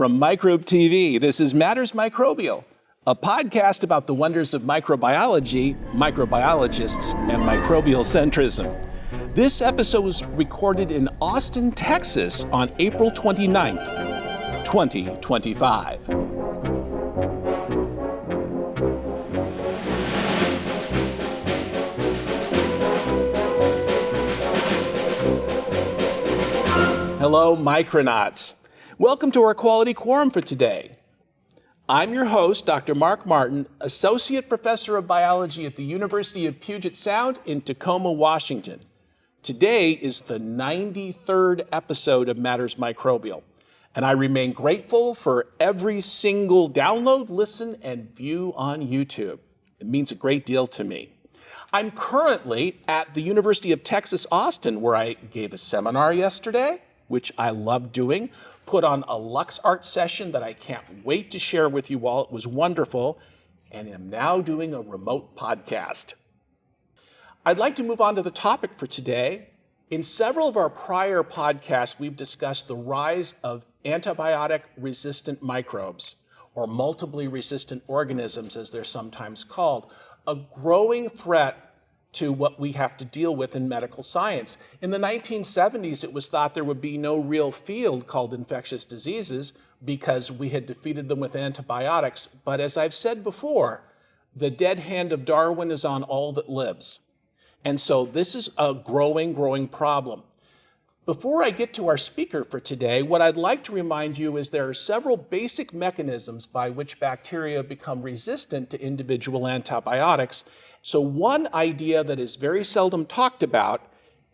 From Microbe TV, this is Matters Microbial, a podcast about the wonders of microbiology, microbiologists, and microbial centrism. This episode was recorded in Austin, Texas on April 29th, 2025. Hello, Micronauts. Welcome to our Quality Quorum for today. I'm your host, Dr. Mark Martin, Associate Professor of Biology at the University of Puget Sound in Tacoma, Washington. Today is the 93rd episode of Matters Microbial, and I remain grateful for every single download, listen, and view on YouTube. It means a great deal to me. I'm currently at the University of Texas, Austin, where I gave a seminar yesterday, which I love doing, put on a Lux Art session that I can't wait to share with you all. It was wonderful, and am now doing a remote podcast. I'd like to move on to the topic for today. In several of our prior podcasts, we've discussed the rise of antibiotic-resistant microbes, or multiply resistant organisms, as they're sometimes called, a growing threat to what we have to deal with in medical science. In the 1970s, it was thought there would be no real field called infectious diseases because we had defeated them with antibiotics. But as I've said before, the dead hand of Darwin is on all that lives. And so this is a growing problem. Before I get to our speaker for today, what I'd like to remind you is there are several basic mechanisms by which bacteria become resistant to individual antibiotics. So one idea that is very seldom talked about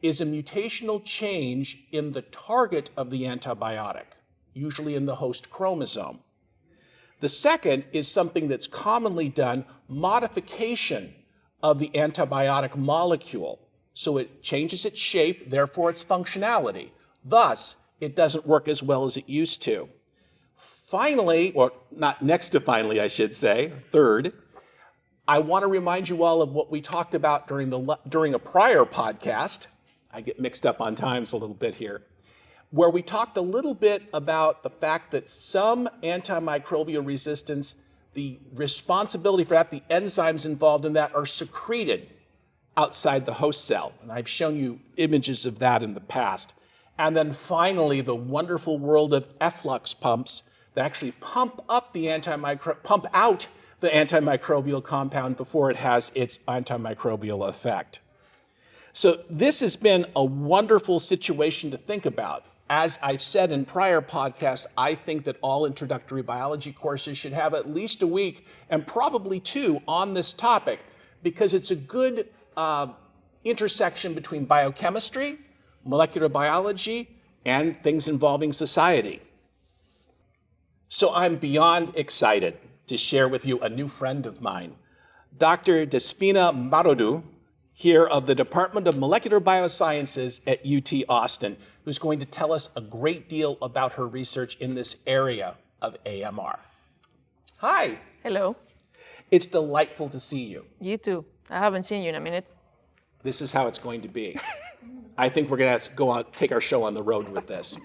is a mutational change in the target of the antibiotic, usually in the host chromosome. The second is something that's commonly done, modification of the antibiotic molecule. So it changes its shape, therefore its functionality. Thus, it doesn't work as well as it used to. Finally, or not next to finally, I should say, third, I want to remind you all of what we talked about during a prior podcast. I get mixed up on times a little bit here, where we talked a little bit about the fact that some antimicrobial resistance, the responsibility for that, the enzymes involved in that are secreted outside the host cell. And I've shown you images of that in the past. And then finally, the wonderful world of efflux pumps that actually pump out the antimicrobial compound before it has its antimicrobial effect. So this has been a wonderful situation to think about. As I've said in prior podcasts, I think that all introductory biology courses should have at least a week and probably two on this topic, because it's a good intersection between biochemistry, molecular biology, and things involving society. So I'm beyond excited to share with you a new friend of mine, Dr. Despoina Mavridou, here of the Department of Molecular Biosciences at UT Austin, who's going to tell us a great deal about her research in this area of AMR. Hi. Hello. It's delightful to see you. You too. I haven't seen you in a minute. This is how it's going to be. I think we're going to have to go on, take our show on the road with this.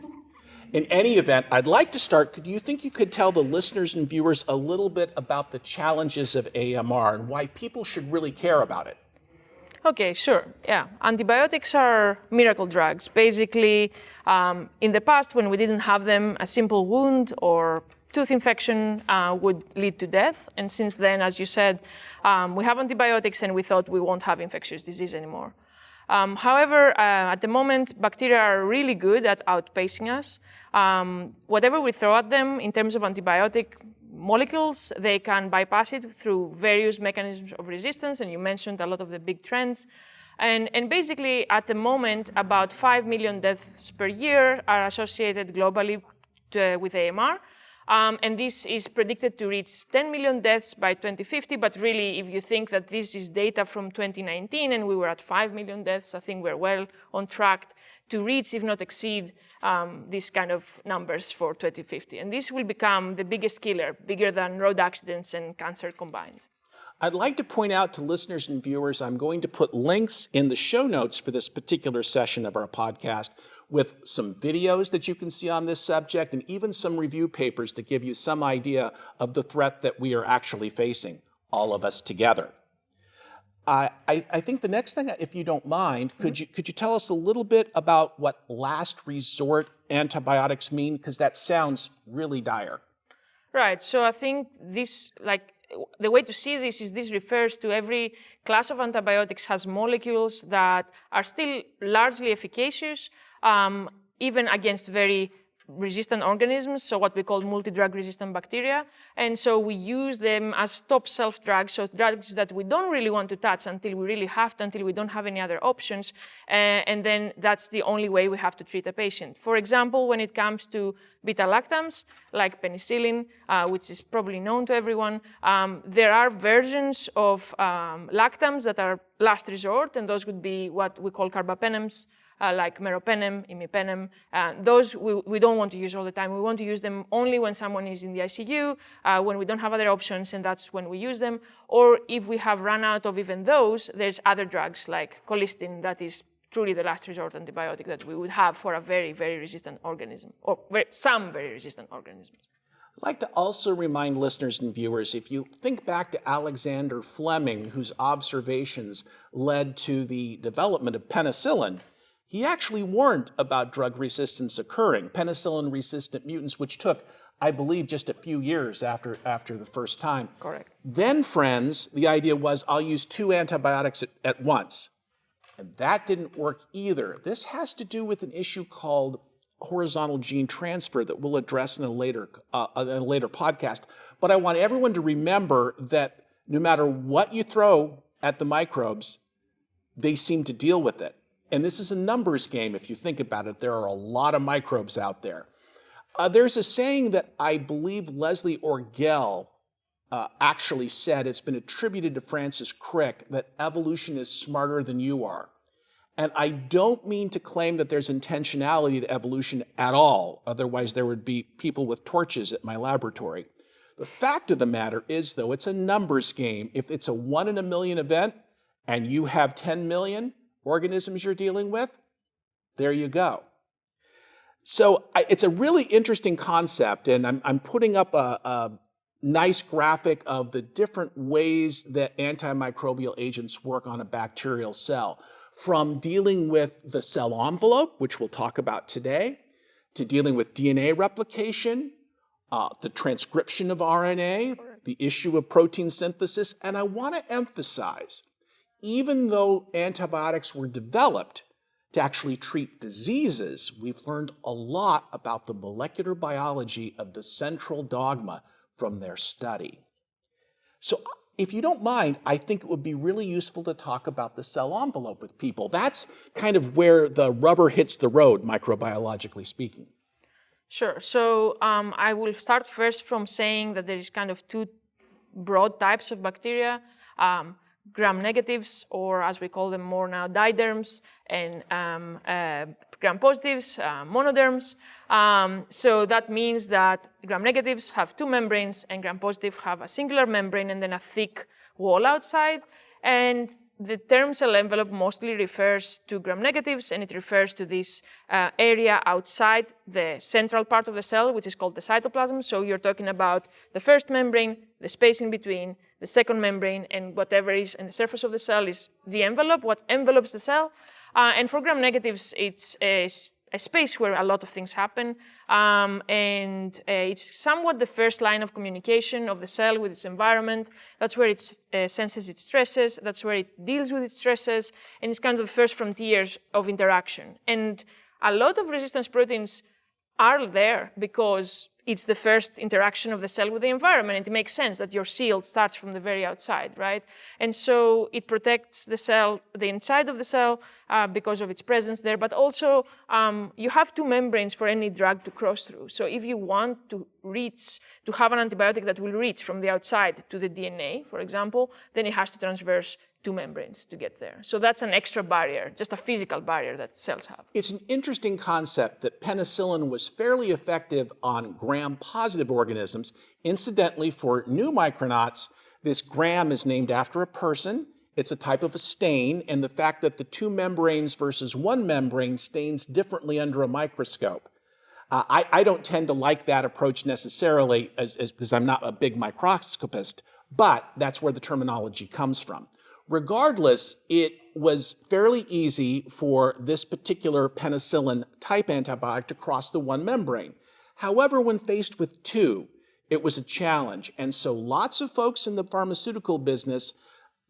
In any event, I'd like to start. Do you think you could tell the listeners and viewers a little bit about the challenges of AMR and why people should really care about it? Okay, sure. Yeah, antibiotics are miracle drugs. Basically, in the past, when we didn't have them, a simple wound or tooth infection would lead to death. And since then, as you said, we have antibiotics and we thought we won't have infectious disease anymore. However, at the moment, bacteria are really good at outpacing us. Whatever we throw at them in terms of antibiotic molecules, they can bypass it through various mechanisms of resistance, and you mentioned a lot of the big trends. And basically, at the moment, about 5 million deaths per year are associated globally with AMR. And this is predicted to reach 10 million deaths by 2050, but really, if you think that this is data from 2019 and we were at 5 million deaths, I think we're well on track to reach, if not exceed, these kind of numbers for 2050. And this will become the biggest killer, bigger than road accidents and cancer combined. I'd like to point out to listeners and viewers, I'm going to put links in the show notes for this particular session of our podcast with some videos that you can see on this subject and even some review papers to give you some idea of the threat that we are actually facing, all of us together. I think the next thing, if you don't mind, could you tell us a little bit about what last resort antibiotics mean? Because that sounds really dire. Right. So I think this, the way to see this is this refers to every class of antibiotics has molecules that are still largely efficacious, even against very resistant organisms, so what we call multi-drug resistant bacteria. And so we use them as top shelf drugs, so drugs that we don't really want to touch until we really have to, until we don't have any other options. And then that's the only way we have to treat a patient. For example, when it comes to beta-lactams, like penicillin, which is probably known to everyone, there are versions of lactams that are last resort, and those would be what we call carbapenems, like meropenem, imipenem. Those we don't want to use all the time. We want to use them only when someone is in the ICU, when we don't have other options, and that's when we use them. Or if we have run out of even those, there's other drugs like colistin that is truly the last resort antibiotic that we would have for a very, very resistant organism, or some very resistant organisms. I'd like to also remind listeners and viewers, if you think back to Alexander Fleming, whose observations led to the development of penicillin, he actually warned about drug resistance occurring, penicillin-resistant mutants, which took, I believe, just a few years after the first time. Correct. Then, friends, the idea was, I'll use 2 antibiotics at once. And that didn't work either. This has to do with an issue called horizontal gene transfer that we'll address in a later podcast. But I want everyone to remember that no matter what you throw at the microbes, they seem to deal with it. And this is a numbers game, if you think about it. There are a lot of microbes out there. There's a saying that I believe Leslie Orgel actually said, it's been attributed to Francis Crick, that evolution is smarter than you are. And I don't mean to claim that there's intentionality to evolution at all. Otherwise, there would be people with torches at my laboratory. The fact of the matter is, though, it's a numbers game. If it's a 1 in a million event and you have 10 million, organisms you're dealing with, there you go. So it's a really interesting concept, and I'm putting up a nice graphic of the different ways that antimicrobial agents work on a bacterial cell, from dealing with the cell envelope, which we'll talk about today, to dealing with DNA replication, the transcription of RNA, the issue of protein synthesis, and I want to emphasize, even though antibiotics were developed to actually treat diseases, we've learned a lot about the molecular biology of the central dogma from their study. So if you don't mind, I think it would be really useful to talk about the cell envelope with people. That's kind of where the rubber hits the road, microbiologically speaking. Sure. So I will start first from saying that there is kind of 2 broad types of bacteria. Gram-negatives, or as we call them more now, diderms, and gram-positives, monoderms. So that means that gram-negatives have 2 membranes, and gram-positive have a singular membrane and then a thick wall outside. And the term cell envelope mostly refers to gram-negatives, and it refers to this area outside the central part of the cell, which is called the cytoplasm. So you're talking about the first membrane, the space in between, the second membrane, and whatever is in the surface of the cell is the envelope, what envelopes the cell. And for gram-negatives, it's a space where a lot of things happen, and it's somewhat the first line of communication of the cell with its environment. That's where it senses its stresses, that's where it deals with its stresses, and it's kind of the first frontiers of interaction. And a lot of resistance proteins are there because it's the first interaction of the cell with the environment, and it makes sense that your shield starts from the very outside, right? And so it protects the cell, the inside of the cell, because of its presence there, but also you have 2 membranes for any drug to cross through. So if you want to have an antibiotic that will reach from the outside to the DNA, for example, then it has to traverse 2 membranes to get there. So that's an extra barrier, just a physical barrier that cells have. It's an interesting concept that penicillin was fairly effective on gram-positive organisms. Incidentally, for new micronauts, This gram is named after a person. It's a type of a stain, and the fact that the two membranes versus one membrane stains differently under a microscope. I don't tend to like that approach necessarily because I'm not a big microscopist, but that's where the terminology comes from. Regardless, it was fairly easy for this particular penicillin type antibiotic to cross the one membrane. However, when faced with two, it was a challenge. And so lots of folks in the pharmaceutical business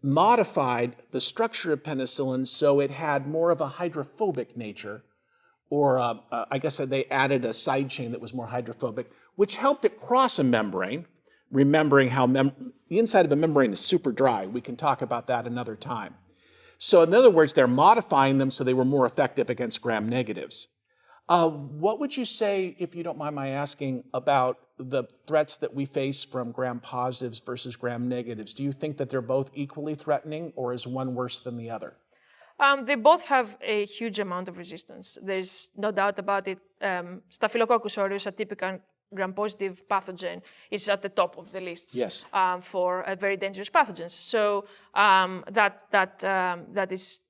modified the structure of penicillin so it had more of a hydrophobic nature, or I guess they added a side chain that was more hydrophobic, which helped it cross a membrane, remembering how the inside of a membrane is super dry. We can talk about that another time. So in other words, they're modifying them so they were more effective against gram negatives. What would you say, if you don't mind my asking, about the threats that we face from gram positives versus gram negatives? Do you think that they're both equally threatening, or is one worse than the other? They both have a huge amount of resistance. There's no doubt about it. Staphylococcus aureus, a typical gram-positive pathogen, is at the top of the list Yes. For very dangerous pathogens. So that is,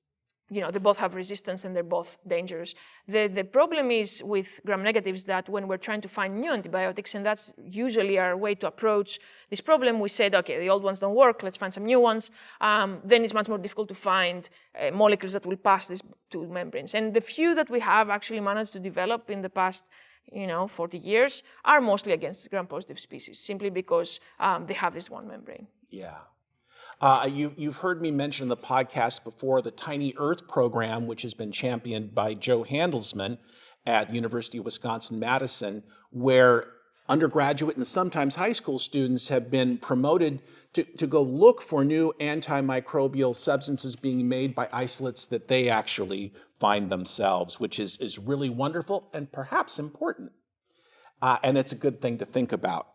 they both have resistance and they're both dangerous. The problem is with gram-negatives that when we're trying to find new antibiotics, and that's usually our way to approach this problem, we said, okay, the old ones don't work, let's find some new ones. Then it's much more difficult to find molecules that will pass these two membranes. And the few that we have actually managed to develop in the past 40 years are mostly against gram-positive species, simply because they have this one membrane. Yeah. You've heard me mention in the podcast before the Tiny Earth program, which has been championed by Joe Handelsman at University of Wisconsin-Madison, where undergraduate and sometimes high school students have been promoted to go look for new antimicrobial substances being made by isolates that they actually find themselves, which is really wonderful and perhaps important. And it's a good thing to think about.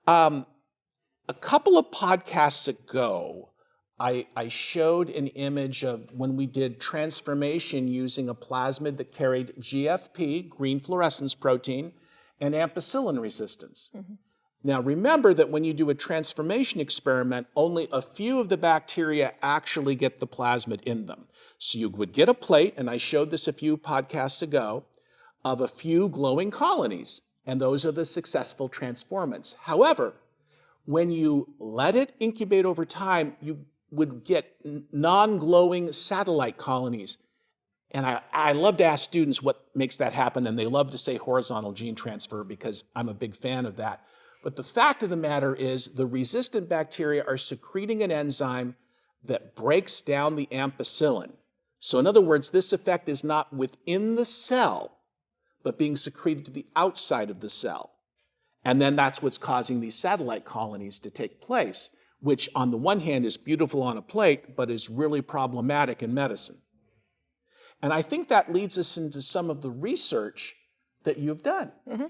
A couple of podcasts ago, I showed an image of when we did transformation using a plasmid that carried GFP, green fluorescence protein, and ampicillin resistance. Mm-hmm. Now remember that when you do a transformation experiment, only a few of the bacteria actually get the plasmid in them. So you would get a plate, and I showed this a few podcasts ago, of a few glowing colonies, and those are the successful transformants. However, when you let it incubate over time, you would get non-glowing satellite colonies. And I love to ask students what makes that happen, and they love to say horizontal gene transfer because I'm a big fan of that. But the fact of the matter is the resistant bacteria are secreting an enzyme that breaks down the ampicillin. So in other words, this effect is not within the cell, but being secreted to the outside of the cell. And then that's what's causing these satellite colonies to take place, which on the one hand is beautiful on a plate, but is really problematic in medicine. And I think that leads us into some of the research that you've done. Mm-hmm.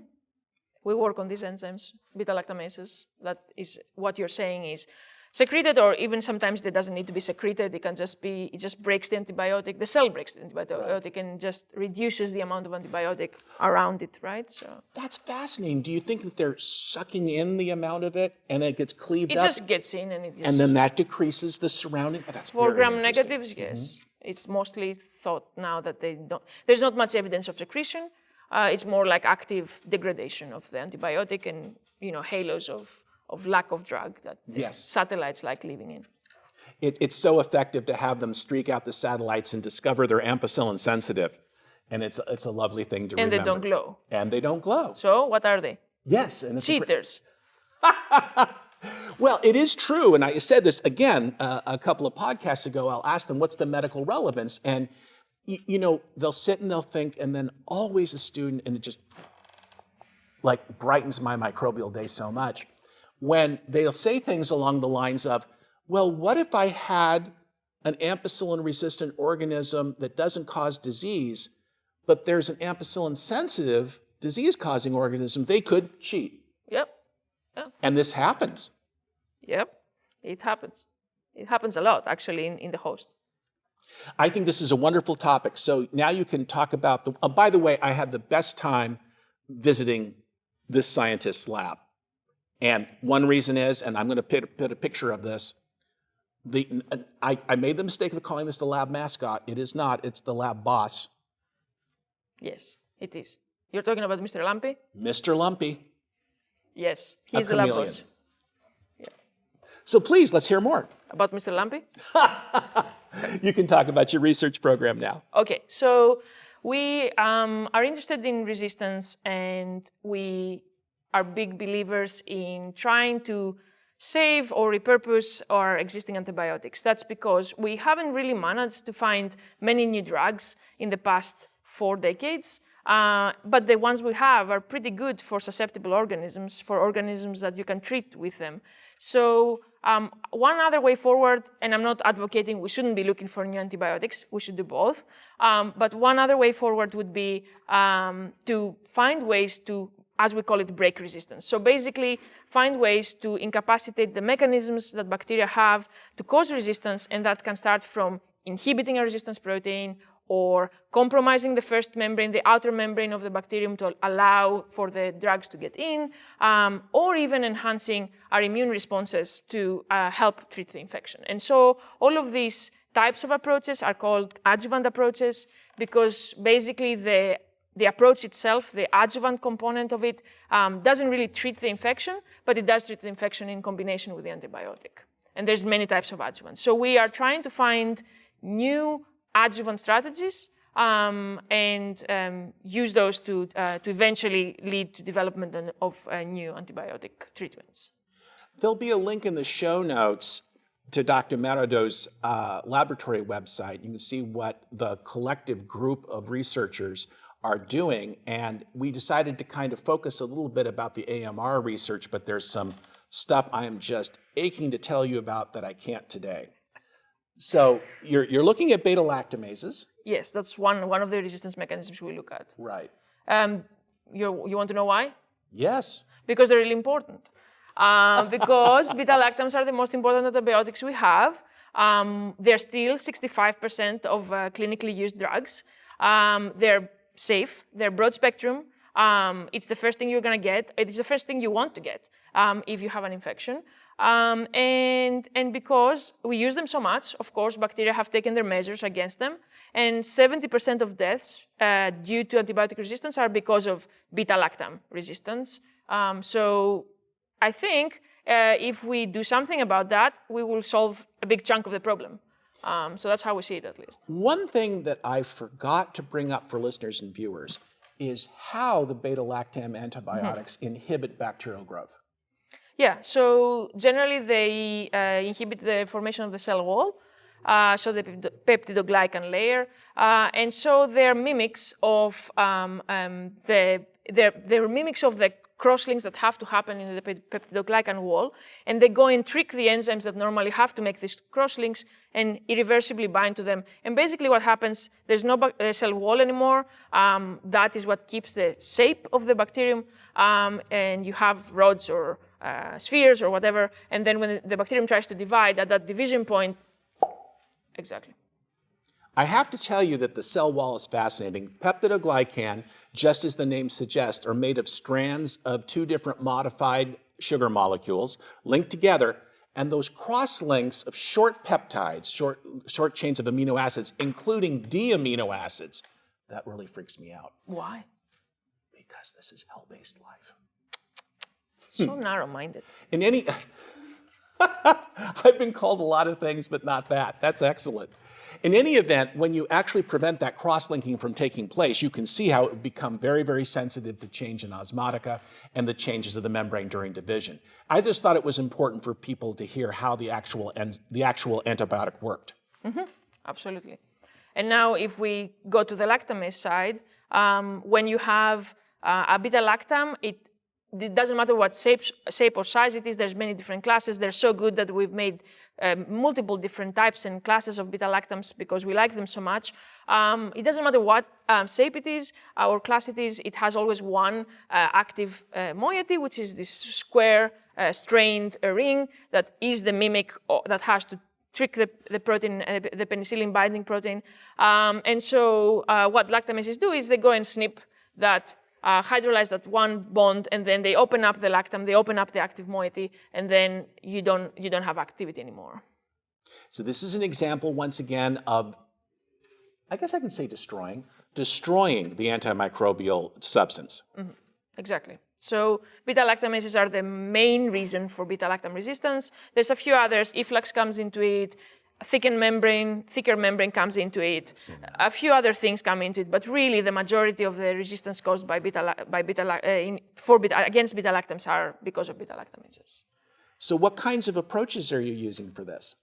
We work on these enzymes, beta-lactamases. That is what you're saying is secreted, or even sometimes it doesn't need to be secreted. It can just be, it just breaks the antibiotic. The cell breaks the antibiotic, right, and just reduces the amount of antibiotic around it, right? So that's fascinating. Do you think that they're sucking in the amount of it and it gets cleaved up? It just gets in and it just... And then that decreases the surrounding... That's for very gram-negatives, yes. Mm-hmm. It's mostly thought now that they don't... There's not much evidence of secretion. It's more like active degradation of the antibiotic and, halos of lack of drug that yes, satellites like living in. It's so effective to have them streak out the satellites and discover they're ampicillin sensitive. And it's a lovely thing to remember. And they don't glow. And they don't glow. So what are they? Yes. And it's cheaters. Well, it is true. And I said this again a couple of podcasts ago. I'll ask them, what's the medical relevance? And, they'll sit and they'll think, and then always a student, and it just brightens my microbial day so much, when they'll say things along the lines of, well, what if I had an ampicillin-resistant organism that doesn't cause disease, but there's an ampicillin-sensitive disease-causing organism? They could cheat. Yep. And this happens. Yep, it happens. It happens a lot, actually, in the host. I think this is a wonderful topic. So now you can talk about by the way, I had the best time visiting this scientist's lab. And one reason is, and I'm going to put a picture of this, I made the mistake of calling this the lab mascot. It is not. It's the lab boss. Yes, it is. You're talking about Mr. Lumpy? Mr. Lumpy. Yes, he's the lab boss. Yeah. So please, let's hear more. About Mr. Lumpy? You can talk about your research program now. Okay, so we are interested in resistance, and we are big believers in trying to save or repurpose our existing antibiotics. That's because we haven't really managed to find many new drugs in the past 4 decades, but the ones we have are pretty good for susceptible organisms, for organisms that you can treat with them. So one other way forward, and I'm not advocating we shouldn't be looking for new antibiotics, we should do both, but one other way forward would be to find ways to, as we call it, break resistance. So basically find ways to incapacitate the mechanisms that bacteria have to cause resistance, and that can start from inhibiting a resistance protein or compromising the first membrane, the outer membrane of the bacterium to allow for the drugs to get in, or even enhancing our immune responses to help treat the infection. And so all of these types of approaches are called adjuvant approaches because basically the approach itself, the adjuvant component of it, doesn't really treat the infection, but it does treat the infection in combination with the antibiotic. And there's many types of adjuvants. So we are trying to find new adjuvant strategies and use those to eventually lead to development of new antibiotic treatments. There'll be a link in the show notes to Dr. Mavridou's laboratory website. You can see what the collective group of researchers are doing, and we decided to kind of focus a little bit about the AMR research, but there's some stuff I am just aching to tell you about that I can't today. So you're looking at beta-lactamases. Yes, that's one of the resistance mechanisms we look at. Right. You want to know why? Yes. Because they're really important. Because beta-lactams are the most important antibiotics we have. They're still 65% of clinically used drugs. They're safe. They're broad spectrum. It's the first thing you're going to get. It's the first thing you want to get if you have an infection. And because we use them so much, of course, bacteria have taken their measures against them. And 70% of deaths due to antibiotic resistance are because of beta-lactam resistance. So I think if we do something about that, we will solve a big chunk of the problem. So that's how we see it, at least. One thing that I forgot to bring up for listeners and viewers is how the beta-lactam antibiotics inhibit bacterial growth. Yeah, so generally they inhibit the formation of the cell wall, so the peptidoglycan layer, and so they're mimics of they're mimics of the crosslinks that have to happen in the peptidoglycan wall, and they go and trick the enzymes that normally have to make these crosslinks and irreversibly bind to them. And basically what happens, there's no cell wall anymore. That is what keeps the shape of the bacterium, and you have rods or spheres or whatever, and then when the bacterium tries to divide, at that division point, exactly. I have to tell you that the cell wall is fascinating. Peptidoglycan, just as the name suggests, are made of strands of 2 different modified sugar molecules linked together, and those cross-links of short peptides, short chains of amino acids, including D-amino acids, that really freaks me out. Why? Because this is cell-based life. So narrow-minded. In any, I've been called a lot of things, but not that. That's excellent. In any event, when you actually prevent that cross-linking from taking place, you can see how it would become very, very sensitive to change in osmotica and the changes of the membrane during division. I just thought it was important for people to hear how the actual antibiotic worked. Absolutely. And now if we go to the lactamase side, when you have a beta-lactam, it doesn't matter what shape or size it is. There's many different classes. They're so good that we've made multiple different types and classes of beta-lactams because we like them so much. It doesn't matter what shape it is or class it is. It has always one active moiety, which is this square strained ring that is the mimic that has to trick the protein, the penicillin binding protein. And so what lactamases do is they go and snip that hydrolyze that one bond, and then they open up the lactam, they open up the active moiety, and then you don't have activity anymore. So this is an example, once again, of, I guess I can say destroying the antimicrobial substance. Mm-hmm. Exactly. So beta-lactamases are the main reason for beta-lactam resistance. There's a few others. Efflux comes into it. Thicker membrane comes into it. A few other things come into it, but really the majority of the resistance caused by against beta-lactams are because of beta-lactamases. So what kinds of approaches are you using for this?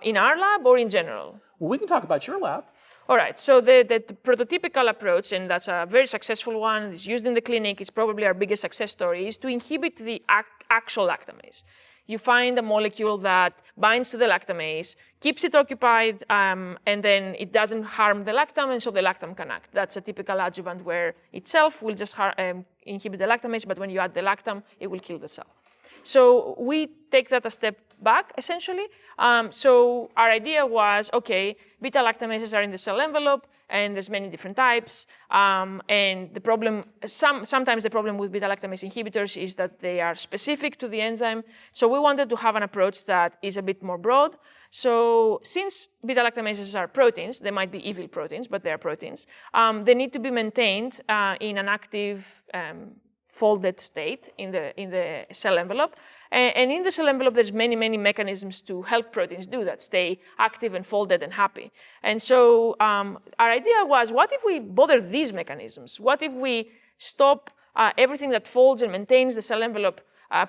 In our lab or in general? Well, we can talk about your lab. All right, so the prototypical approach, and that's a very successful one, is used in the clinic, it's probably our biggest success story, is to inhibit the actual lactamase. You find a molecule that binds to the lactamase, keeps it occupied, and then it doesn't harm the lactam, and so the lactam can act. That's a typical adjuvant where itself will just inhibit the lactamase, but when you add the lactam, it will kill the cell. So we take that a step back, essentially. So our idea was, okay, beta-lactamases are in the cell envelope, and there's many different types. And the problem, sometimes the problem with beta-lactamase inhibitors is that they are specific to the enzyme. So we wanted to have an approach that is a bit more broad. So since beta-lactamases are proteins, they might be evil proteins, but they are proteins, they need to be maintained in an active folded state in the cell envelope. And in the cell envelope, there's many, many mechanisms to help proteins do that, stay active and folded and happy. And so our idea was, what if we bother these mechanisms? What if we stop everything that folds and maintains the cell envelope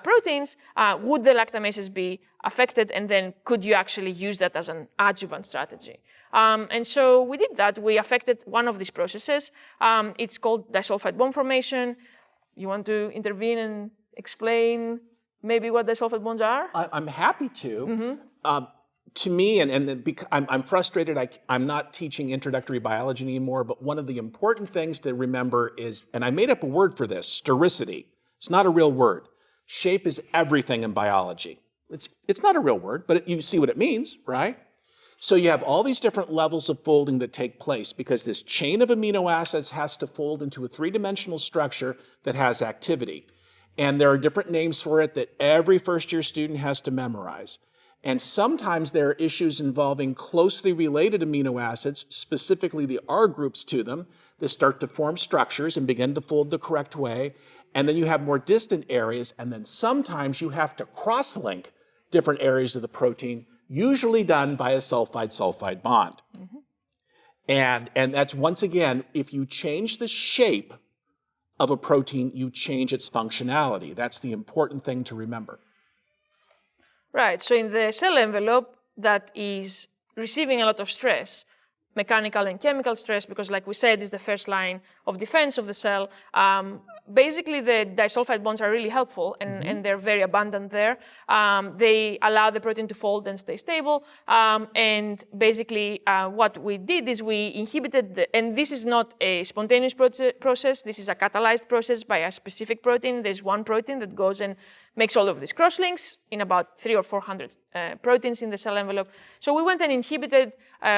proteins? Would the lactamases be affected? And then could you actually use that as an adjuvant strategy? And so we did that. We affected one of these processes. It's called disulfide bond formation. You want to intervene and explain maybe what disulfide bonds are? I'm happy to. Mm-hmm. To me, I'm frustrated, I'm not teaching introductory biology anymore, but one of the important things to remember is, and I made up a word for this, stericity. It's not a real word. Shape is everything in biology. It's not a real word, but you see what it means, right? So you have all these different levels of folding that take place because this chain of amino acids has to fold into a three-dimensional structure that has activity. And there are different names for it that every first-year student has to memorize. And sometimes there are issues involving closely related amino acids, specifically the R groups to them, that start to form structures and begin to fold the correct way. And then you have more distant areas, and then sometimes you have to cross-link different areas of the protein, usually done by a sulfide-sulfide bond. Mm-hmm. And that's, once again, if you change the shape of a protein, you change its functionality. That's the important thing to remember. Right, so in the cell envelope that is receiving a lot of stress, mechanical and chemical stress, because like we said, is the first line of defense of the cell. Basically, the disulfide bonds are really helpful, and they're very abundant there. They allow the protein to fold and stay stable. And basically, what we did is we inhibited, and this is not a spontaneous process. This is a catalyzed process by a specific protein. There's one protein that goes and makes all of these crosslinks in about 300 or 400 proteins in the cell envelope. So we went and inhibited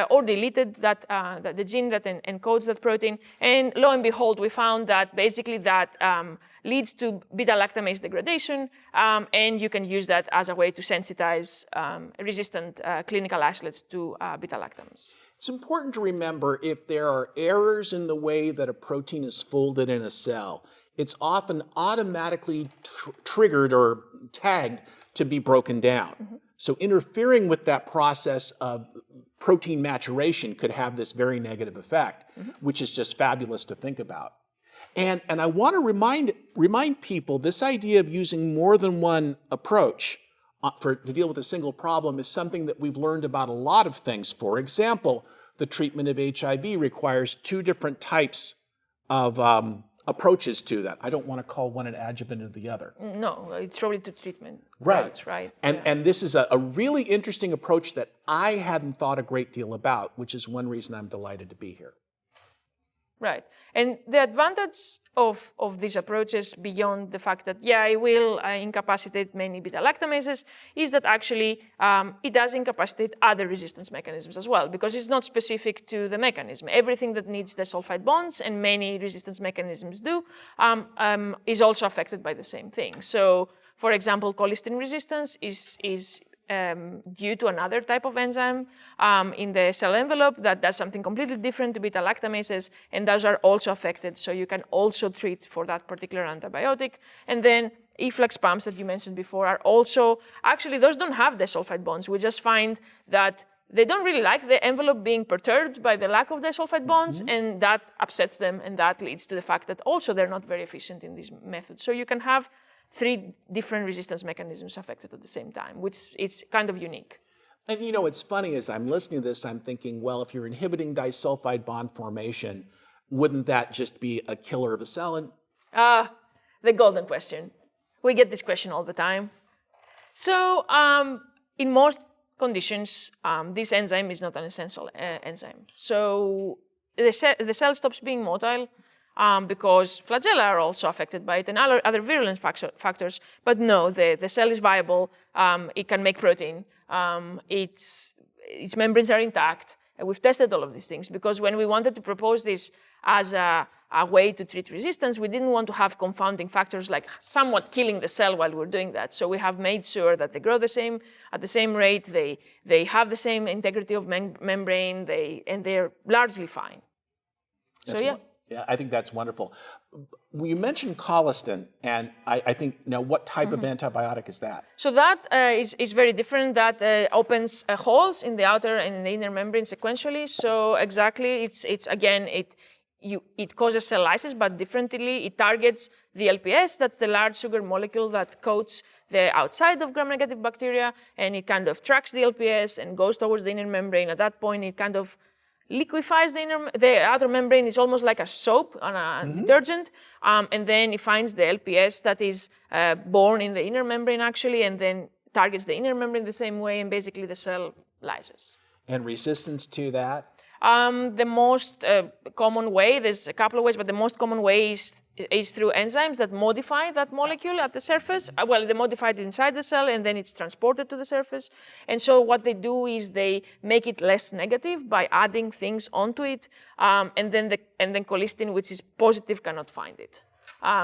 or deleted the gene that encodes that protein. And lo and behold, we found that basically that leads to beta-lactamase degradation. And you can use that as a way to sensitize resistant clinical isolates to beta-lactams. It's important to remember if there are errors in the way that a protein is folded in a cell, it's often automatically triggered or tagged to be broken down. Mm-hmm. So interfering with that process of protein maturation could have this very negative effect, mm-hmm. which is just fabulous to think about. And I want to remind people this idea of using more than one approach to deal with a single problem is something that we've learned about a lot of things. For example, the treatment of HIV requires two different types of approaches to that. I don't want to call one an adjuvant of the other. No, it's probably to treatment. Right. Routes, right. And this is a really interesting approach that I hadn't thought a great deal about, which is one reason I'm delighted to be here. Right. And the advantage of these approaches beyond the fact that, yeah, it will incapacitate many beta-lactamases is that actually it does incapacitate other resistance mechanisms as well, because it's not specific to the mechanism. Everything that needs the sulfide bonds, and many resistance mechanisms do, is also affected by the same thing. So, for example, colistin resistance is due to another type of enzyme in the cell envelope that does something completely different to beta-lactamases, and those are also affected. So you can also treat for that particular antibiotic. And then efflux pumps that you mentioned before are also, actually those don't have the sulfide bonds. We just find that they don't really like the envelope being perturbed by the lack of the sulfide bonds, and that upsets them, and that leads to the fact that also they're not very efficient in these methods. So you can have 3 different resistance mechanisms affected at the same time, which is kind of unique. And you know, what's funny is I'm listening to this, I'm thinking, well, if you're inhibiting disulfide bond formation, wouldn't that just be a killer of a cell? And The golden question. We get this question all the time. So in most conditions, this enzyme is not an essential enzyme. So the cell stops being motile because flagella are also affected by it and other virulent factors. But no, the cell is viable. It can make protein. Its membranes are intact. We've tested all of these things because when we wanted to propose this as a way to treat resistance, we didn't want to have confounding factors like somewhat killing the cell while we're doing that. So we have made sure that they grow at the same rate, they have the same integrity of membrane, and they're largely fine. Yeah, I think that's wonderful. You mentioned colistin, and I think, now what type of antibiotic is that? So that is very different. That opens holes in the outer and in the inner membrane sequentially. So exactly, it causes cell lysis, but differently. It targets the LPS, that's the large sugar molecule that coats the outside of gram-negative bacteria, and it kind of tracks the LPS and goes towards the inner membrane. At that point, it kind of liquefies the outer membrane. It's almost like a soap on a detergent, and then it finds the LPS that is born in the inner membrane actually, and then targets the inner membrane the same way, and basically the cell lyses. And resistance to that? The most common way, there's a couple of ways, but the most common way is through enzymes that modify that molecule at the surface. Well, they modify it inside the cell, and then it's transported to the surface. And so what they do is they make it less negative by adding things onto it, and then colistin, which is positive, cannot find it.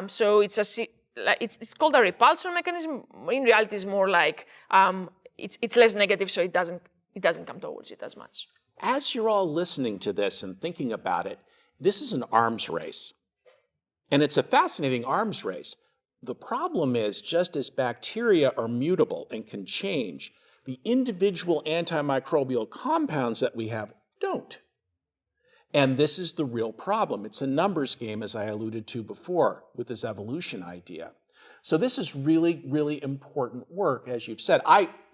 So it's called a repulsion mechanism. In reality, it's more like it's less negative, so it doesn't come towards it as much. As you're all listening to this and thinking about it, this is an arms race. And it's a fascinating arms race. The problem is, just as bacteria are mutable and can change, the individual antimicrobial compounds that we have don't. And this is the real problem. It's a numbers game, as I alluded to before, with this evolution idea. So this is really, really important work, as you've said.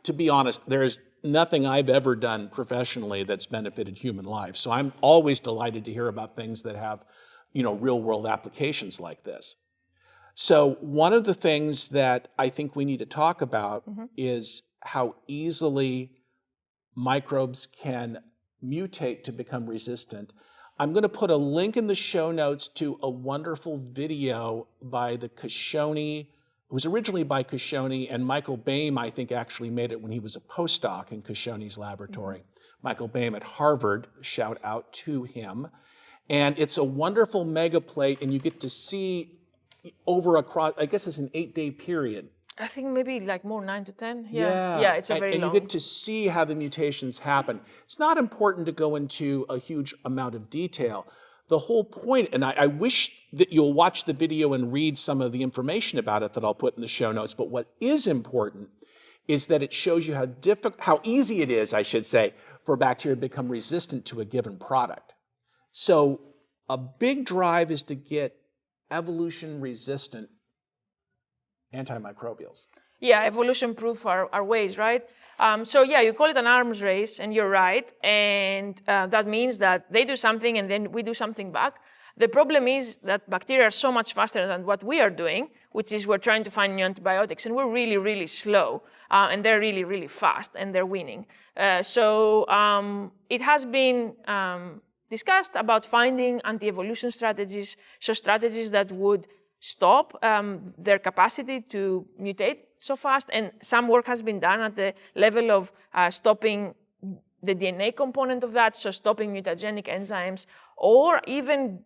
To be honest, there is nothing I've ever done professionally that's benefited human life. So I'm always delighted to hear about things that have, real-world applications like this. So one of the things that I think we need to talk about is how easily microbes can mutate to become resistant. I'm going to put a link in the show notes to a wonderful video by the Kashoni. It was originally by Kashoni, and Michael Boehm, I think, actually made it when he was a postdoc in Kashoni's laboratory. Michael Boehm at Harvard, shout out to him. And it's a wonderful mega plate, and you get to see across, I guess it's an 8-day period. I think maybe like more 9 to 10. Yeah, it's a very long. And you get to see how the mutations happen. It's not important to go into a huge amount of detail. The whole point, and I wish that you'll watch the video and read some of the information about it that I'll put in the show notes, but what is important is that it shows you how easy it is, I should say, for bacteria to become resistant to a given product. So a big drive is to get evolution-resistant antimicrobials. Yeah, evolution-proof our ways, right? So yeah, you call it an arms race, and you're right. And that means that they do something, and then we do something back. The problem is that bacteria are so much faster than what we are doing, which is we're trying to find new antibiotics, and we're really, really slow. And they're really, really fast, and they're winning. So it has been discussed about finding anti-evolution strategies, so strategies that would stop their capacity to mutate so fast. And some work has been done at the level of stopping the DNA component of that, so stopping mutagenic enzymes, or even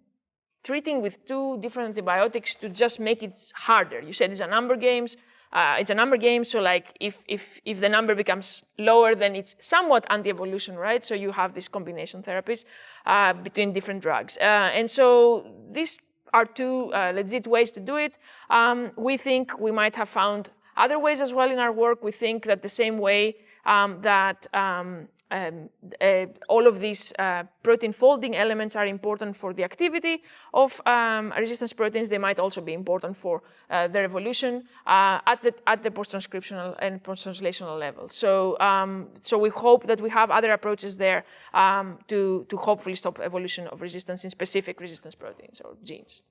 treating with 2 different antibiotics to just make it harder. You said it's a number game. So like if the number becomes lower, then it's somewhat anti-evolution, right? So you have these combination therapies between different drugs. And so these are 2 legit ways to do it. We think we might have found other ways as well in our work. We think that the same way that all of these protein folding elements are important for the activity of resistance proteins, they might also be important for their evolution at the post-transcriptional and post-translational level. So, so we hope that we have other approaches there to hopefully stop evolution of resistance in specific resistance proteins or genes.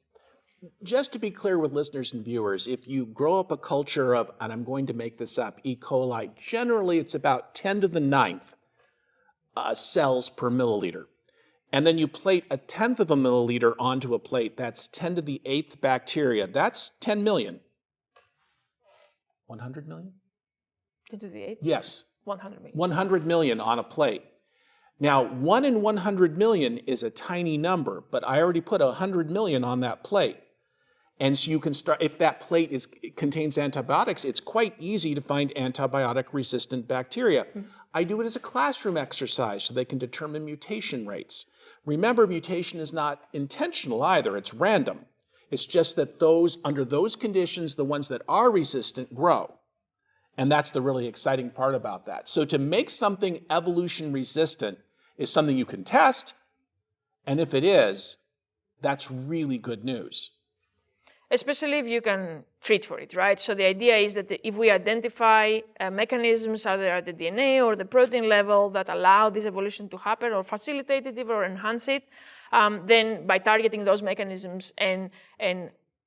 Just to be clear with listeners and viewers, if you grow up a culture of, and I'm going to make this up, E. coli, generally it's about 10 to the 9th cells per milliliter. And then you plate 1/10 of a milliliter onto a plate, that's 10 to the 8th bacteria. That's 10 million. 100 million? 10 to the 8th? Yes. 100 million. 100 million on a plate. Now, 1 in 100 million is a tiny number, but I already put 100 million on that plate. And so you can start, if that plate contains antibiotics, it's quite easy to find antibiotic-resistant bacteria. I do it as a classroom exercise so they can determine mutation rates. Remember, mutation is not intentional either, it's random. It's just that under those conditions, the ones that are resistant grow. And that's the really exciting part about that. So to make something evolution resistant is something you can test, and if it is, that's really good news. Especially if you can treat for it, right? So the idea is that if we identify mechanisms either at the DNA or the protein level that allow this evolution to happen or facilitate it or enhance it, then by targeting those mechanisms and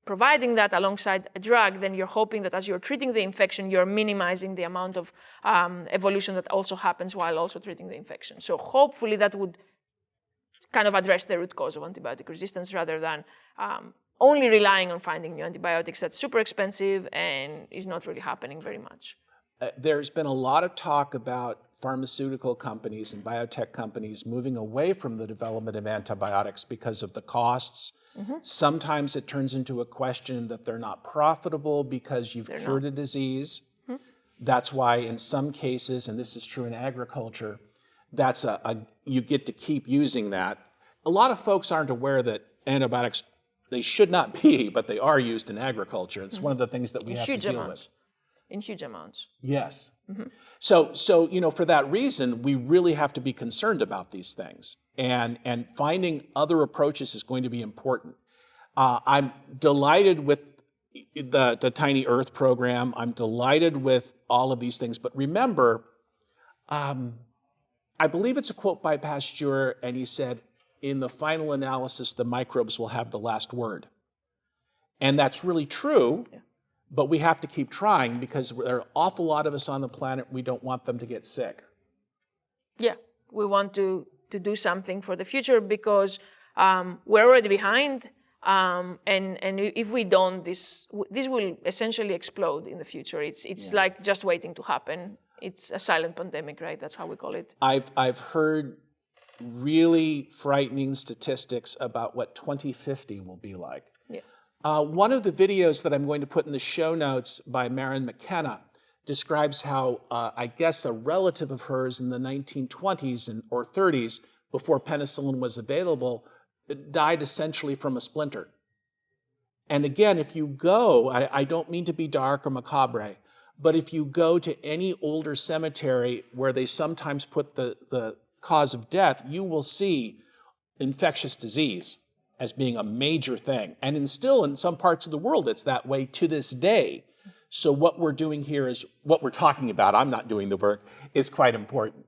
providing that alongside a drug, then you're hoping that as you're treating the infection, you're minimizing the amount of evolution that also happens while also treating the infection. So hopefully that would kind of address the root cause of antibiotic resistance rather than only relying on finding new antibiotics. That's super expensive and is not really happening very much. There's been a lot of talk about pharmaceutical companies and biotech companies moving away from the development of antibiotics because of the costs. Sometimes it turns into a question that they're not profitable because you've cured a disease. That's why in some cases, and this is true in agriculture, that's you get to keep using that. A lot of folks aren't aware that antibiotics, they should not be, but they are used in agriculture. It's one of the things that we have to deal with. In huge amounts. Yes. So you know, for that reason, we really have to be concerned about these things. And finding other approaches is going to be important. I'm delighted with the Tiny Earth program. I'm delighted with all of these things. But remember, I believe it's a quote by Pasteur, and he said, in the final analysis, the microbes will have the last word. And that's really true, but we have to keep trying because there are an awful lot of us on the planet, we don't want them to get sick. Yeah, we want to do something for the future because we're already behind. And if we don't, this will essentially explode in the future. It's like just waiting to happen. It's a silent pandemic, right? That's how we call it. I've heard really frightening statistics about what 2050 will be like. Yeah. One of the videos that I'm going to put in the show notes by Maren McKenna describes how, I guess, a relative of hers in the 1920s or 30s, before penicillin was available, died essentially from a splinter. And again, if you go, I don't mean to be dark or macabre, but if you go to any older cemetery where they sometimes put the cause of death, you will see infectious disease as being a major thing. And still in some parts of the world, it's that way to this day. So what we're doing here is, what we're talking about, I'm not doing the work, is quite important.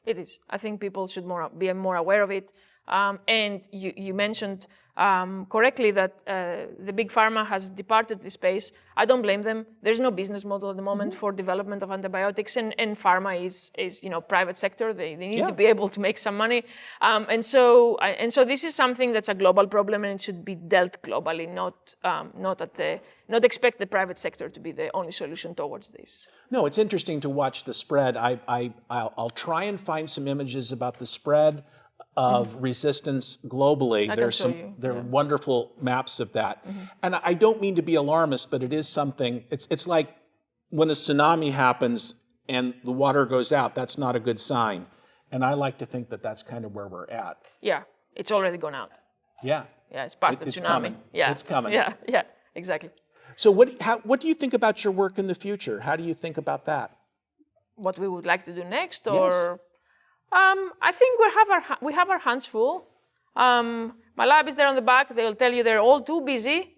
It is. I think people should be more aware of it. And you mentioned correctly that the big pharma has departed the space. I don't blame them. There's no business model at the moment for development of antibiotics, and pharma is private sector. They need to be able to make some money, and so this is something that's a global problem, and it should be dealt globally, not expect the private sector to be the only solution towards this. No, it's interesting to watch the spread. I'll try and find some images about the spread of resistance globally. There are wonderful maps of that. And I don't mean to be alarmist, but it is something, it's like when a tsunami happens and the water goes out, that's not a good sign. And I like to think that that's kind of where we're at. Yeah, it's already gone out. Yeah. Yeah, it's past the tsunami. Coming. Yeah. It's coming. Yeah, exactly. So what do you think about your work in the future? How do you think about that? What we would like to do next, Yes. or I think we have our hands full. My lab is there on the back. They'll tell you they're all too busy.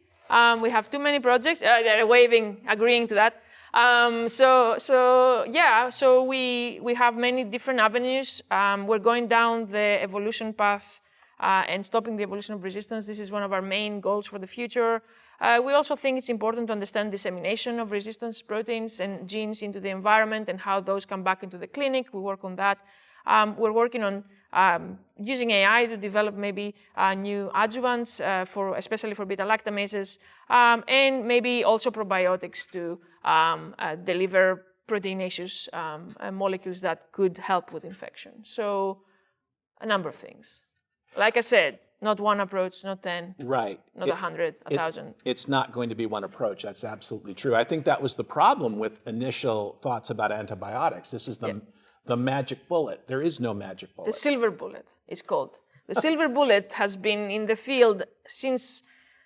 We have too many projects. They're waving, agreeing to that. So we have many different avenues. We're going down the evolution path and stopping the evolution of resistance. This is one of our main goals for the future. We also think it's important to understand dissemination of resistance proteins and genes into the environment and how those come back into the clinic. We work on that. We're working on using AI to develop maybe new adjuvants, especially for beta-lactamases, and maybe also probiotics to deliver proteinaceous molecules that could help with infection. So a number of things. Like I said, not one approach, not 10, right. Not 100, 1,000. It's not going to be one approach. That's absolutely true. I think that was the problem with initial thoughts about antibiotics. This is the magic bullet. There is no magic bullet. The silver bullet is called. The silver bullet has been in the field since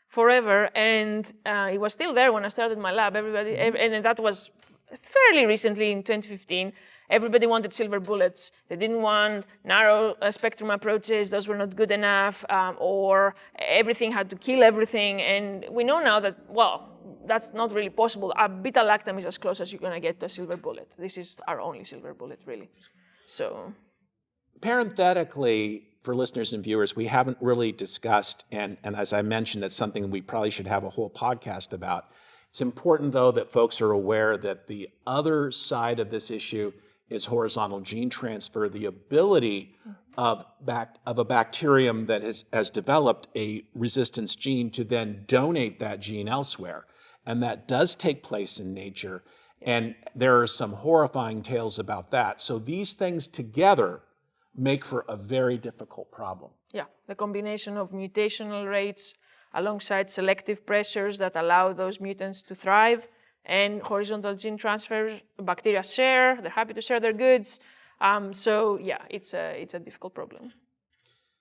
forever, and it was still there when I started my lab. And that was fairly recently in 2015. Everybody wanted silver bullets. They didn't want narrow spectrum approaches. Those were not good enough, or everything had to kill everything. And we know now that, well, that's not really possible. A beta-lactam is as close as you're going to get to a silver bullet. This is our only silver bullet, really. So, parenthetically, for listeners and viewers, we haven't really discussed, and as I mentioned, that's something we probably should have a whole podcast about. It's important, though, that folks are aware that the other side of this issue is horizontal gene transfer, the ability of a bacterium that has developed a resistance gene to then donate that gene elsewhere. And that does take place in nature. And there are some horrifying tales about that. So these things together make for a very difficult problem. Yeah, the combination of mutational rates alongside selective pressures that allow those mutants to thrive, and horizontal gene transfer, bacteria share, they're happy to share their goods. So yeah, it's a difficult problem.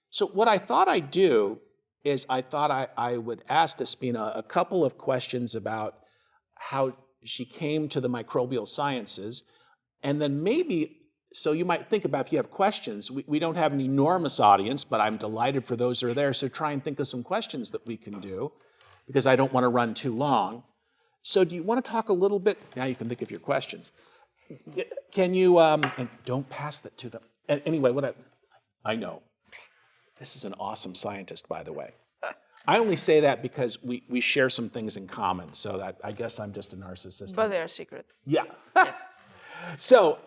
So what I thought I'd do is I thought I would ask Despoina a couple of questions about how she came to the microbial sciences, and then maybe, so you might think about if you have questions, we don't have an enormous audience, but I'm delighted for those who are there, so try and think of some questions that we can do, because I don't want to run too long. So do you want to talk a little bit, now you can think of your questions. Can you, and don't pass that to them. Anyway, I know, this is an awesome scientist, by the way. I only say that because we share some things in common, so that I guess I'm just a narcissist. But they're secret. Yeah. Yes. So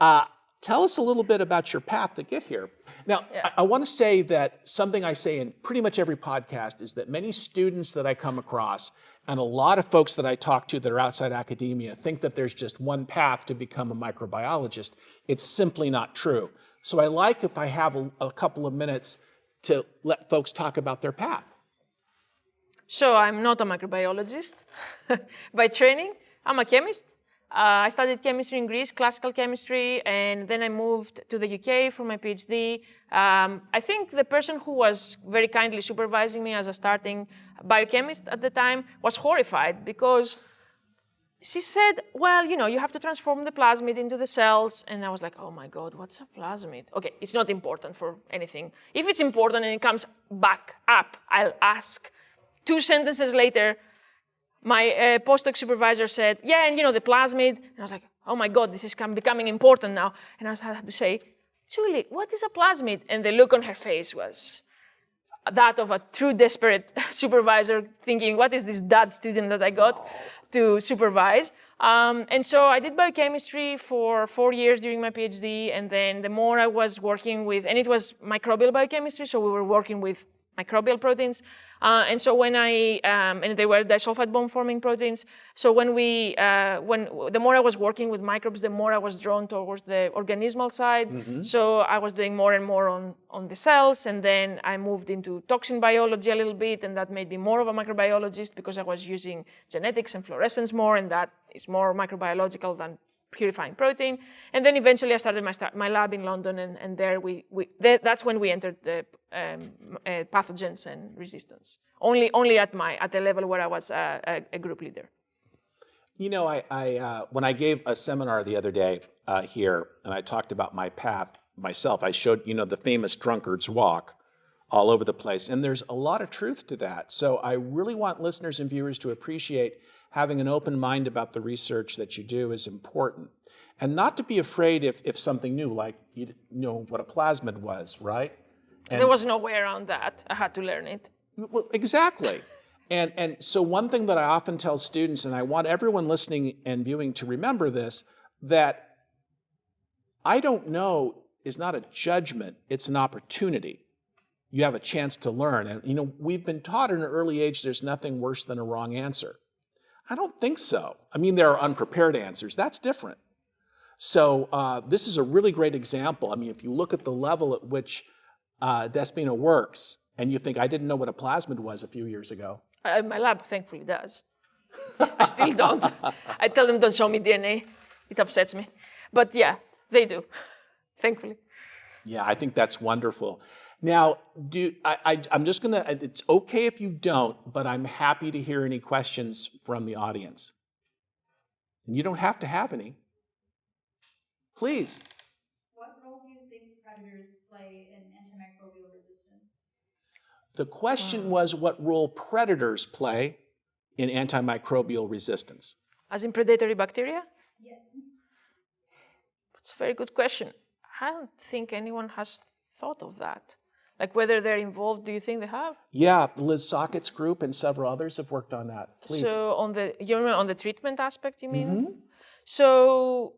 tell us a little bit about your path to get here. Now, I want to say that something I say in pretty much every podcast is that many students that I come across and a lot of folks that I talk to that are outside academia think that there's just one path to become a microbiologist. It's simply not true. So I like if I have a couple of minutes to let folks talk about their path. So I'm not a microbiologist by training. I'm a chemist. I studied chemistry in Greece, classical chemistry, and then I moved to the UK for my PhD. I think the person who was very kindly supervising me as a starting biochemist at the time was horrified because she said, well, you have to transform the plasmid into the cells. And I was like, oh my God, what's a plasmid? Okay, it's not important for anything. If it's important and it comes back up, I'll ask. 2 sentences later, my postdoc supervisor said, yeah, and the plasmid. And I was like, oh my God, this is becoming important now. And I had to say, Julie, what is a plasmid? And the look on her face was, that of a true desperate supervisor thinking, what is this dud student that I got to supervise? And so I did biochemistry for 4 years during my PhD, and then the more I was working with, and it was microbial biochemistry, so we were working with microbial proteins. And so when and they were disulfide bond-forming proteins. So when the more I was working with microbes, the more I was drawn towards the organismal side. So I was doing more and more on the cells, and then I moved into toxin biology a little bit, and that made me more of a microbiologist because I was using genetics and fluorescence more, and that is more microbiological than purifying protein. And then eventually I started my lab in London, and there that's when we entered the pathogens and resistance. Only at the level where I was a group leader. You know, I when I gave a seminar the other day here, and I talked about my path myself, I showed, the famous drunkard's walk all over the place, and there's a lot of truth to that. So I really want listeners and viewers to appreciate having an open mind about the research that you do is important. And not to be afraid if something new, like you know what a plasmid was, right? And there was no way around that. I had to learn it. Well, exactly. And so one thing that I often tell students, and I want everyone listening and viewing to remember this, that I don't know is not a judgment, it's an opportunity. You have a chance to learn. And we've been taught at an early age there's nothing worse than a wrong answer. I don't think so. I mean, there are unprepared answers. That's different. So this is a really great example. I mean, if you look at the level at which Despoina works, and you think, I didn't know what a plasmid was a few years ago. My lab thankfully does. I still don't. I tell them, don't show me DNA. It upsets me. But yeah, they do, thankfully. Yeah, I think that's wonderful. Now, I'm just going to, it's okay if you don't, but I'm happy to hear any questions from the audience. And you don't have to have any. Please. What role do you think predators play in antimicrobial resistance? The question was what role predators play in antimicrobial resistance. As in predatory bacteria? Yes. That's a very good question. I don't think anyone has thought of that. Like whether they're involved, do you think they have? Yeah, Liz Sockett's group and several others have worked on that. Please. So on the treatment aspect, you mean? Mm-hmm. So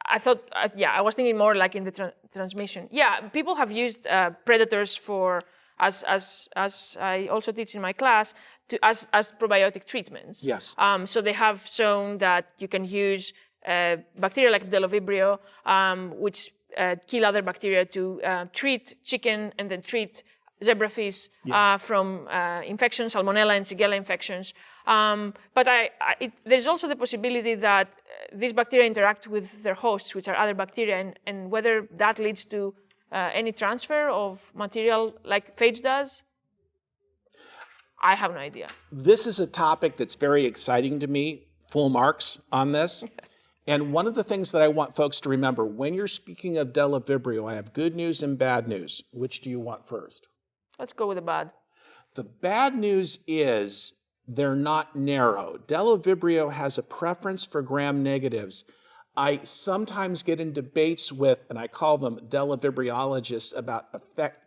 I thought, I was thinking more like in the transmission. Yeah, people have used predators for, as I also teach in my class, as probiotic treatments. Yes. So they have shown that you can use bacteria like Beta-lactam, which kill other bacteria to treat chicken and then treat zebrafish from infections, Salmonella and Shigella infections. But there's also the possibility that these bacteria interact with their hosts, which are other bacteria, and whether that leads to any transfer of material like phage does, I have no idea. This is a topic that's very exciting to me, full marks on this. And one of the things that I want folks to remember, when you're speaking of Della-Vibrio, I have good news and bad news. Which do you want first? Let's go with the bad. The bad news is they're not narrow. Della-Vibrio has a preference for gram-negatives. I sometimes get in debates with, and I call them Della-Vibriologists, about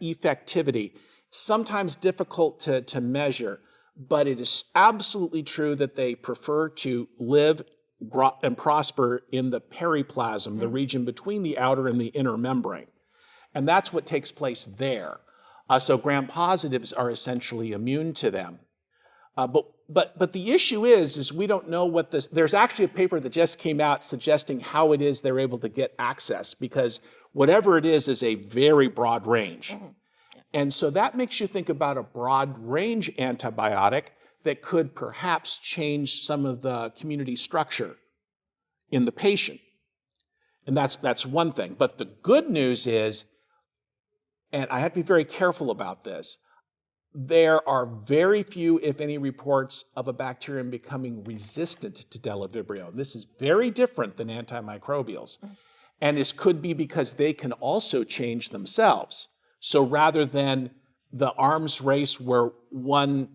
effectivity. It's sometimes difficult to measure, but it is absolutely true that they prefer to live and prosper in the periplasm, the region between the outer and the inner membrane. And that's what takes place there. So gram-positives are essentially immune to them. But the issue is we don't know what this, there's actually a paper that just came out suggesting how it is they're able to get access, because whatever it is a very broad range. Mm-hmm. And so that makes you think about a broad range antibiotic that could perhaps change some of the community structure in the patient. And that's one thing. But the good news is, and I have to be very careful about this, there are very few, if any, reports of a bacterium becoming resistant to Della-Vibrio. This is very different than antimicrobials. And this could be because they can also change themselves. So rather than the arms race where one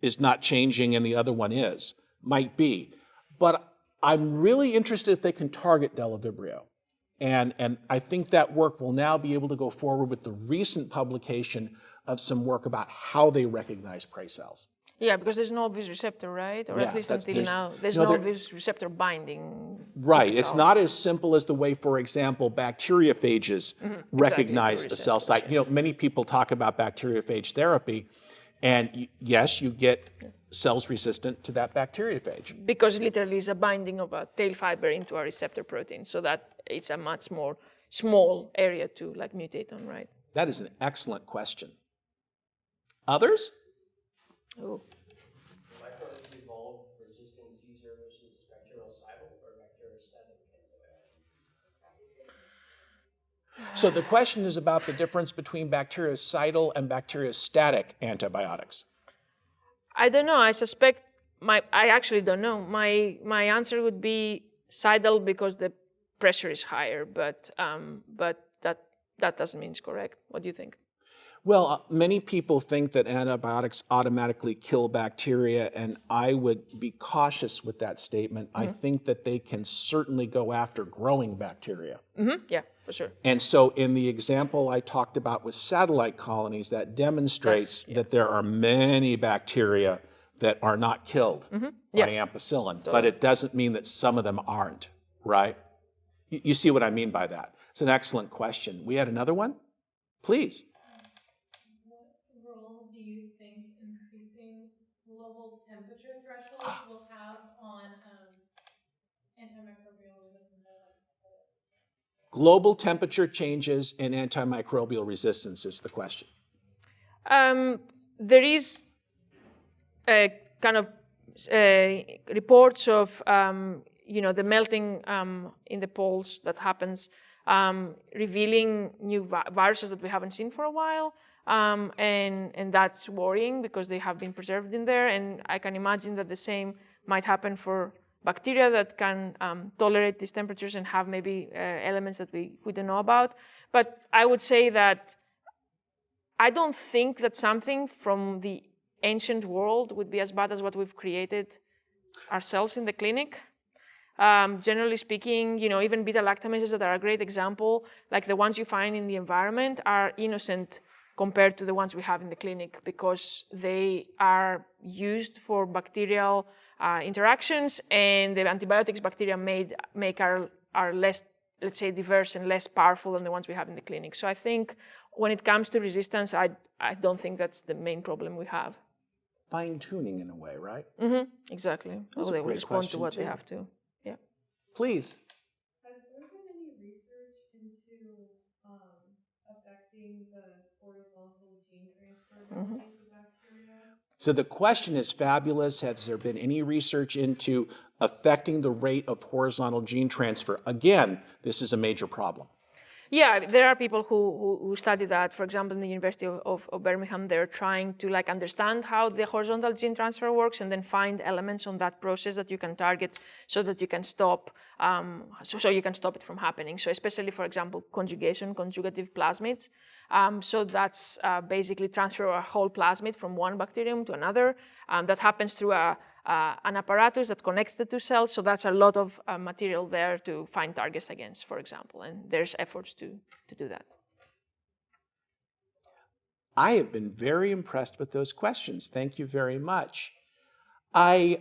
is not changing and the other one is, might be. But I'm really interested if they can target Della-Vibrio. And I think that work will now be able to go forward with the recent publication of some work about how they recognize prey cells. Yeah, because there's no obvious receptor, right? Or Yeah, at least that's- until there's- now, there's no, no there- obvious receptor binding. Right. It's typical. not as simple as the way, for example, bacteriophages recognize for a cell receptors, site. You know, many people talk about bacteriophage therapy, and yes, you get cells resistant to that bacteriophage. Because literally it's a binding of a tail fiber into a receptor protein, so that it's a much more small area to like mutate on, right? That is an excellent question. Others? Oh. Microbes evolve resisting Caesar versus bactericidal or bacteriostatic antibiotics? So the question is about the difference between bactericidal and bacteriostatic antibiotics. I don't know. I suspect I actually don't know. My answer would be cidal because the pressure is higher, but that doesn't mean it's correct. What do you think? Well, many people think that antibiotics automatically kill bacteria, and I would be cautious with that statement. I think that they can certainly go after growing bacteria. Yeah, for sure. And so in the example I talked about with satellite colonies, that demonstrates that there are many bacteria that are not killed by ampicillin, but it doesn't mean that some of them aren't, right? You see what I mean by that? It's an excellent question. We had another one? Please. What role do you think increasing global temperature thresholds will have on antimicrobial resistance? Global temperature changes in antimicrobial resistance is the question. There is a kind of reports of the melting in the poles that happens, revealing new viruses that we haven't seen for a while, and that's worrying because they have been preserved in there. And I can imagine that the same might happen for bacteria that can tolerate these temperatures and have maybe elements that we don't know about. But I would say that I don't think that something from the ancient world would be as bad as what we've created ourselves in the clinic. Generally speaking, even beta-lactamases that are a great example, like the ones you find in the environment, are innocent compared to the ones we have in the clinic because they are used for bacterial interactions, and the antibiotics bacteria make are less, let's say, diverse and less powerful than the ones we have in the clinic. So I think when it comes to resistance, I don't think that's the main problem we have. Fine-tuning in a way, right? Exactly. That's a They will great respond to question, what too. they have to. Yeah. Please. Has there been any research into affecting the horizontal gene transfer abilities of bacteria? So the question is fabulous. Has there been any research into affecting the rate of horizontal gene transfer? Again, this is a major problem. Yeah, there are people who study that. For example, in the University of Birmingham, they're trying to understand how the horizontal gene transfer works and then find elements on that process that you can target so that you can stop, so you can stop it from happening. So especially, for example, conjugative plasmids. So that's basically transfer a whole plasmid from one bacterium to another. That happens through an apparatus that connects the two cells. So that's a lot of material there to find targets against, for example. And there's efforts to do that. I have been very impressed with those questions. Thank you very much. I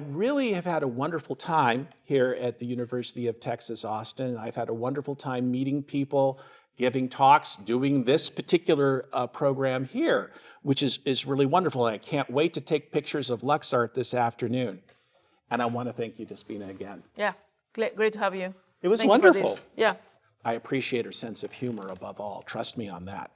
really have had a wonderful time here at the University of Texas, Austin. I've had a wonderful time meeting people, giving talks, doing this particular program here, which is really wonderful. And I can't wait to take pictures of LuxArt this afternoon. And I want to thank you, Despoina, again. Yeah, great to have you. It was Thank you for wonderful. this. Yeah. I appreciate her sense of humor above all. Trust me on that.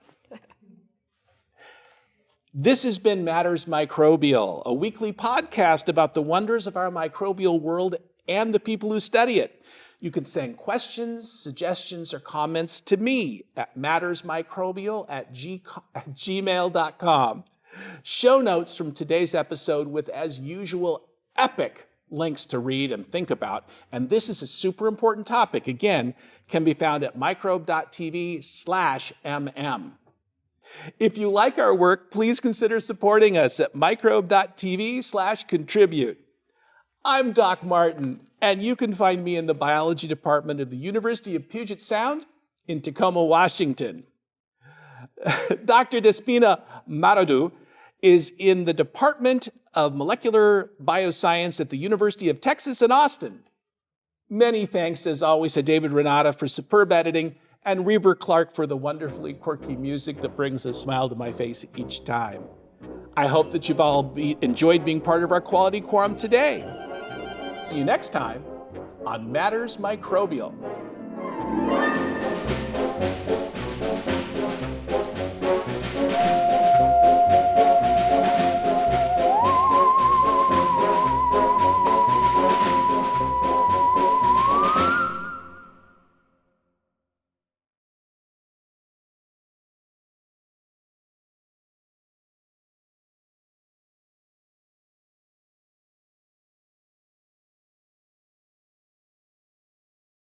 This has been Matters Microbial, a weekly podcast about the wonders of our microbial world and the people who study it. You can send questions, suggestions, or comments to me at mattersmicrobial@gmail.com. Show notes from today's episode with, as usual, epic links to read and think about, and this is a super important topic, again, can be found at microbe.tv/mm. If you like our work, please consider supporting us at microbe.tv/contribute. I'm Doc Martin. And you can find me in the biology department of the University of Puget Sound in Tacoma, Washington. Dr. Despoina Mavridou is in the Department of Molecular Biosciences at the University of Texas in Austin. Many thanks, as always, to David Renata for superb editing and Reber Clark for the wonderfully quirky music that brings a smile to my face each time. I hope that you've all enjoyed being part of our Quality Quorum today. See you next time on Matters Microbial.